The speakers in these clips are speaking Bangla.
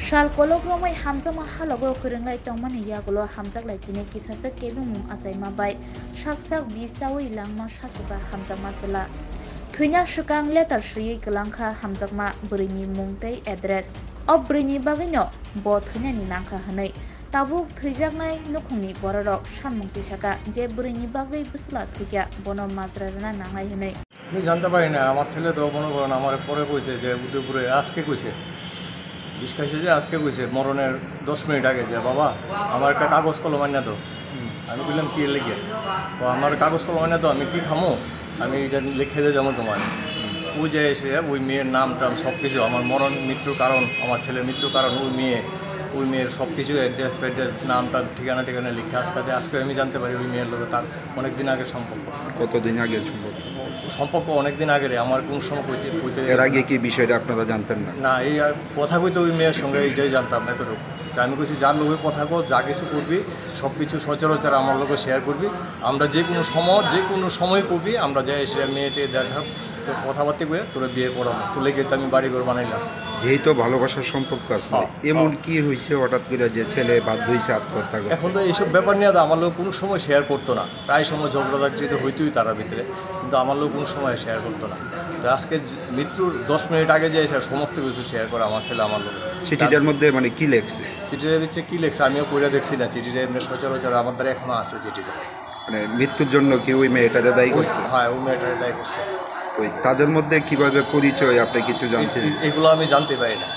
Shal kolok romai hamjak ma halogo khurunglai tongmani yagulo hamjak laitini kisasa kebung mum asai ma bai shaksak bi sawi langma shasuka hamjak ma jela thuina shukang letter shri kelangkha hamjak ma brini mungtei address ob brini bagino bo thuina ni nangkha hanai tabuk thuijaknai nukhungni bororok sanmung tisaka je brini bagai busla thukya bono mazrarana nangai hanai আমি জানতে পারি না আমার ছেলে তো মনে করেন আমার পরে কইছে যে উদয়পুরে আজকে কইছে বিষ খাইছে যে আজকে কইছে মরণের 10 মিনিট আগে যে বাবা আমার একটা কাগজ কলম আইনা দাও আমি বললাম কি লিখে তো আমার কাগজ কলম আইনা দাও আমি কি খামো আমি এটা লিখে দিয়ে যাবো তোমার ওই যে এসে ওই মেয়ের নামটা সব কিছু আমার মরণ মৃত্যুর কারণ আমার ছেলের মৃত্যুর কারণ ওই মেয়ের সব কিছু অ্যাড্রেস ফ্যাড্রেস নামটা ঠিকানা লিখে আজকে আমি জানতে পারি ওই মেয়ের লোকে তার অনেক দিন আগের সম্পর্ক। কতদিন আগের সম্পর্ক অনেক দিন আগের আমার কোন সময় কইতে এর আগে কি বিষয়টা আপনারা জানতেন না? না এই কথা কইতে ওই মেয়ের সঙ্গে এইটাই জানতাম এতটুকু আমি কইছি যার লোকে কথা কো যা কিছু করবি সব কিছু সচরাচর আমার লোকে শেয়ার করবি আমরা যে কোনো সময় করবি আমরা যাই এসে মেয়েটে দেখা তো কথাবার্তা কয়ে তোরা বিয়ে করাবো তুলে গিয়ে আমি বাড়ি ঘর বানাইলাম যেহেতু ভালোবাসার সম্পর্ক আছে এমন কি হয়েছে হঠাৎ করে যে ছেলে বাধ্য হয়েছে আত্মহত্যা করে? এখন তো এইসব ব্যাপার নিয়ে আমার লোক কোনো সময় শেয়ার করতো না প্রায় সময় ঝগড়াঝাটি তো হইতোই তারা ভিতরে কিন্তু আমার লোক কোনো সময় শেয়ার করতো না তো আজকে মৃত্যুর 10 মিনিট আগে যে সমস্ত কিছু শেয়ার করে আমার ছেলে আমার লোক। চিঠিটার মধ্যে মানে কি লেখছে? চিঠিটার হচ্ছে কি লেখছে আমিও পড়ে দেখছি না চিঠিটা এমনি সচরাচর আমার দ্বারা এখনো আছে চিঠিটা মানে মৃত্যুর জন্য কি ওই মেয়েটারে দায়ী করছে? হ্যাঁ ওই মেয়েটারে দায়ী করছে। ওই তাদের মধ্যে কিভাবে পরিচয় আপনি কিছু জানতেন? এগুলো আমি জানতে পারি না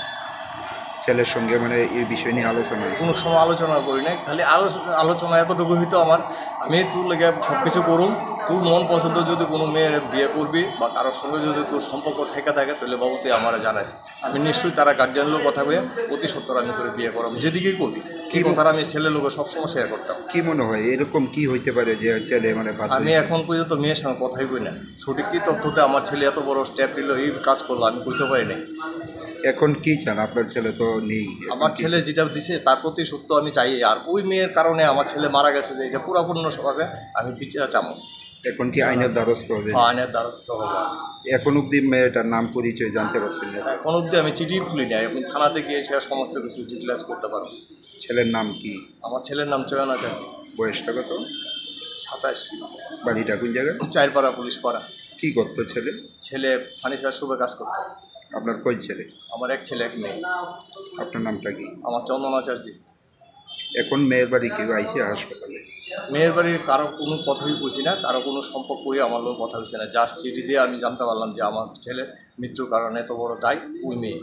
ছেলের সঙ্গে মানে এই বিষয় নিয়ে আলোচনা কোনো সময় আলোচনা করি নাই খালি আলোচনা এতটুকু হইতো আমি তোর লেগে সব কিছু করুম তোর মন পছন্দ যদি কোনো মেয়ের বিয়ে করবি বা কারোর সঙ্গে যদি তোর সম্পর্ক থেকে থাকে তাহলে বাবু তুই আমার জানাস আমি নিশ্চয়ই তারা গার্জিয়ানের কথা বলে অতি সত্তর আমি তোর বিয়ে করাবো যেদিকেই করবি কি কথাটা আমি ছেলের লোকের সবসময় শেয়ার করতাম। কি মনে হয় এরকম কি হইতে পারে যে ছেলে মানে আমি এখন পর্যন্ত মেয়ের সঙ্গে কথাই কই না সঠিক কি তথ্যতে আমার ছেলে এত বড় স্টেপ নিল এই কাজ করলো আমি কইতে পারি না। এখন কি চান? আপনার ছেলে তো নেই, আমার ছেলে যেটা দিছে তার প্রতি সত্য আমি চাই আর ওই মেয়ের কারণে আমার ছেলে মারা গেছে যে এটা পুরাপূর্ণ স্বভাবে আমি বিচার চামো। এখন কি আইনের দ্বারস্থ হবে? আইনের দ্বারস্থ হবে। এখন অব্দি মেয়েটার নাম পরিচয় জানতে পারছেন না? এখন অব্দি আমি চিঠি খুলি নাই আপনি থানাতে গিয়ে এসে সমস্ত কিছু ডিটেলস করতে পারো। ছেলের নাম কি? আমার ছেলের নাম চয়ন আচার্য। বয়সটা কত? 27। বাড়িটা কোন জায়গায়? চারপাড়া পুলিশ পাড়া। কি করতো ছেলে? ছেলে ফার্নিচার শুভে কাজ করতো। আপনার কয় ছেলে? আমার এক ছেলে এক মেয়ে। আপনার নামটা কি? আমার চন্দন আচার্য। এখন মেয়ের বাড়ি কেউ আইসে হাসপাতালে? মেয়ের বাড়ির কারো কোনো কথাই বুঝি না কারো কোনো সম্পর্ক হয়ে আমার লোক কথা হয়েছে না জাস্ট চিঠি দিয়ে আমি জানতে পারলাম যে আমার ছেলের মৃত্যুর কারণে এত বড় দায় ওই মেয়ে।